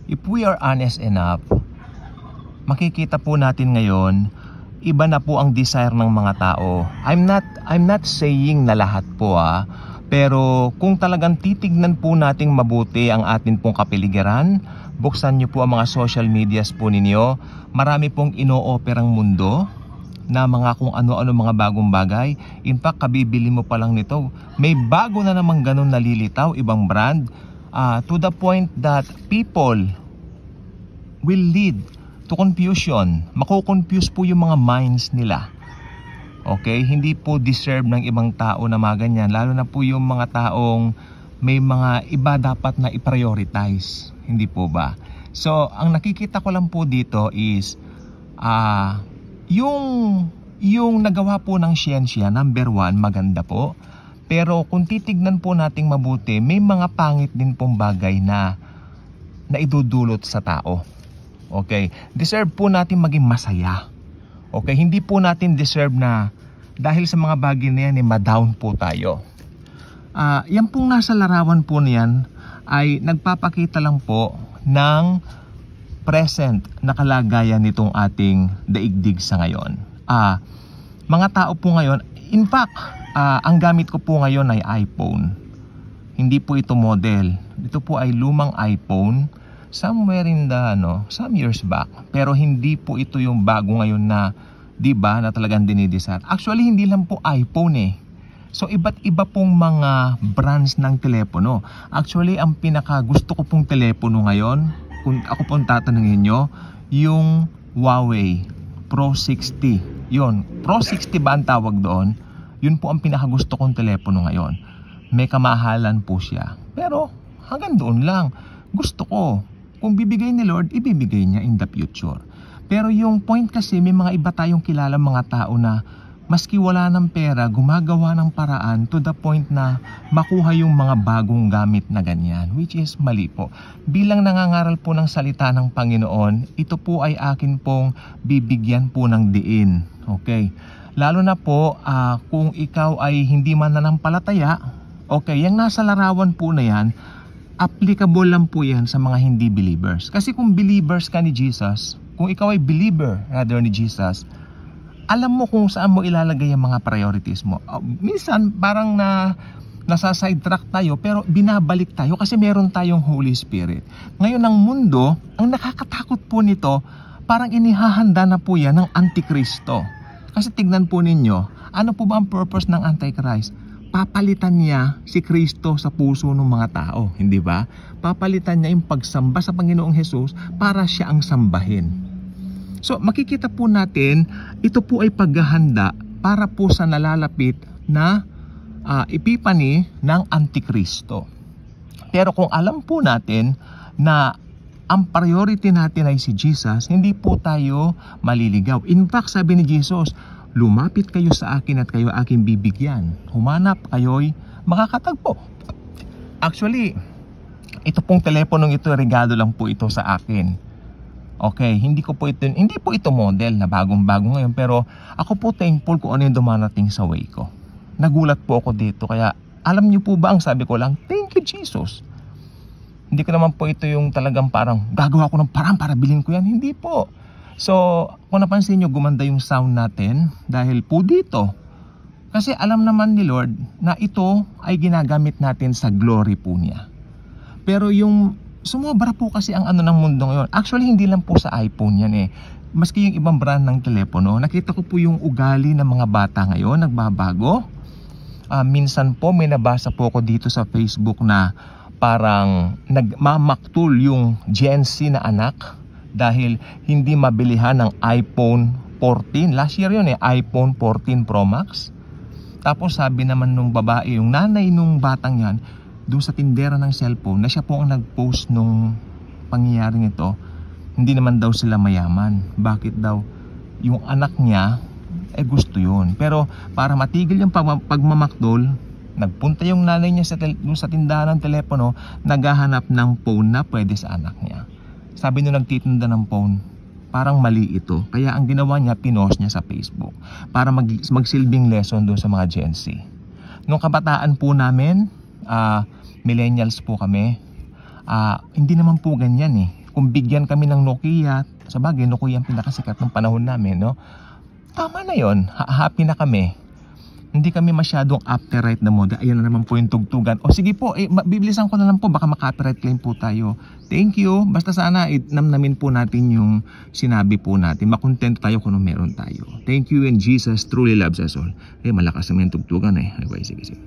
if we are honest enough, makikita po natin ngayon, iba na po ang desire ng mga tao. I'm not saying na lahat po pero kung talagang titignan po nating mabuti ang atin pong kapiligiran, buksan nyo po ang mga social medias po ninyo, marami pong ino-operang mundo na mga kung ano-ano mga bagong bagay. In fact, kabibili mo pa lang nito, may bago na namang ganun nalilitaw, ibang brand, to the point that people will lead to confusion. Mako-confuse po yung mga minds nila. Okay? Hindi po deserve ng ibang tao na mga ganyan. Lalo na po yung mga taong may mga iba dapat na i-prioritize. Hindi po ba? So, ang nakikita ko lang po dito is yung nagawa po ng siyensya, number one, maganda po. Pero kung titignan po nating mabuti, may mga pangit din pong bagay na idudulot sa tao. Okay, deserve po natin maging masaya. Okay, hindi po natin deserve na dahil sa mga bagay na yan, ma-down po tayo. Yan pong nasa larawan po niyan ay nagpapakita lang po ng present na kalagayan nitong ating daigdig sa ngayon. Mga tao po ngayon, in fact, ang gamit ko po ngayon ay iPhone. Hindi po ito model. Ito po ay lumang iPhone. Somewhere in the some years back, pero hindi po ito yung bago ngayon na, 'di ba, na talagang dinidesire. Actually, hindi lang po iPhone So iba't iba pong mga brands ng telepono. Actually, ang pinaka gusto ko pong telepono ngayon, kung ako pong tatanungin nyo, yung Huawei Pro 60. Yun, Pro 60 ba ang tawag doon? Yun po ang pinaka gusto kong telepono ngayon. May kamahalan po siya, pero hanggang doon lang. Gusto ko, kung bibigay ni Lord, ibibigay niya in the future. Pero yung point kasi, may mga iba tayong kilala mga tao na maski wala ng pera, gumagawa ng paraan to the point na makuha yung mga bagong gamit na ganyan, which is mali po. Bilang nangangaral po ng salita ng Panginoon, ito po ay akin pong bibigyan po ng diin. Okay? Lalo na po kung ikaw ay hindi mananampalataya, okay, yung nasa larawan po na yan, applicable lang po yan sa mga hindi believers. Kasi kung believers ka ni Jesus, kung ikaw ay believer rather ni Jesus, alam mo kung saan mo ilalagay ang mga priorities mo. Minsan parang nasa-sidetrack tayo, pero binabalik tayo kasi meron tayong Holy Spirit. Ngayon ang mundo, ang nakakatakot po nito, parang inihahanda na po yan ng Antikristo. Kasi tignan po ninyo, ano po ba ang purpose ng Antichrist? Papalitan niya si Kristo sa puso ng mga tao, hindi ba? Papalitan niya yung pagsamba sa Panginoong Hesus para siya ang sambahin. So makikita po natin, ito po ay paghahanda para po sa nalalapit na epipany ng Antikristo. Pero kung alam po natin na ang priority natin ay si Jesus, hindi po tayo maliligaw. In fact, sabi ni Jesus, lumapit kayo sa akin at kayo aking bibigyan. Humanap kayo'y makakatagpo. Actually, ito pong teleponong ito, regalo lang po ito sa akin. Okay, hindi po ito model na bagong-bago ngayon, pero ako po thankful kung ano yung dumarating sa way ko. Nagulat po ako dito, kaya alam niyo po ba ang sabi ko lang, thank you Jesus. Hindi ko naman po ito yung talagang parang gagawa ko ng parang para bilhin ko yan. Hindi po. So, kung napansin nyo, gumanda yung sound natin dahil po dito. Kasi alam naman ni Lord na ito ay ginagamit natin sa glory po niya. Pero yung sumobra po kasi ang ano ng mundo ngayon. Actually, hindi lang po sa iPhone yan Maski yung ibang brand ng telepono, nakita ko po yung ugali ng mga bata ngayon, nagbabago. Minsan po may nabasa po ako dito sa Facebook na parang nagmamaktul yung Gen Z na anak dahil hindi mabilihan ng iPhone 14. Last year yun iPhone 14 Pro Max. Tapos sabi naman nung babae, yung nanay nung batang yan, doon sa tindera ng cellphone, na siya po ang nag-post nung pangyayaring ito, hindi naman daw sila mayaman. Bakit daw? Yung anak niya, gusto yun. Pero para matigil yung pagmamakdol, nagpunta yung nanay niya sa tindahan ng telepono, naghahanap ng phone na pwede sa anak niya. Sabi nung nagtitinda ng phone, parang mali ito. Kaya ang ginawa niya, pinost niya sa Facebook para magsilbing lesson doon sa mga Gen Z. Nung kabataan po namin, millennials po kami, hindi naman po ganyan Kung bigyan kami ng Nokia, sa bagay, Nokia ang pinakasikat ng panahon namin, no? Tama na yon, happy na kami. Hindi kami masyadong copyright na mode. Ayan na naman po yung tugtugan. O sige po, bibilisan ko na lang po, baka maka-copyright claim po tayo. Thank you. Basta sana namnamin po natin yung sinabi po natin. Makontento tayo kung meron tayo. Thank you, and Jesus truly loves us all. Malakas naman yung tugtugan eh. Sige.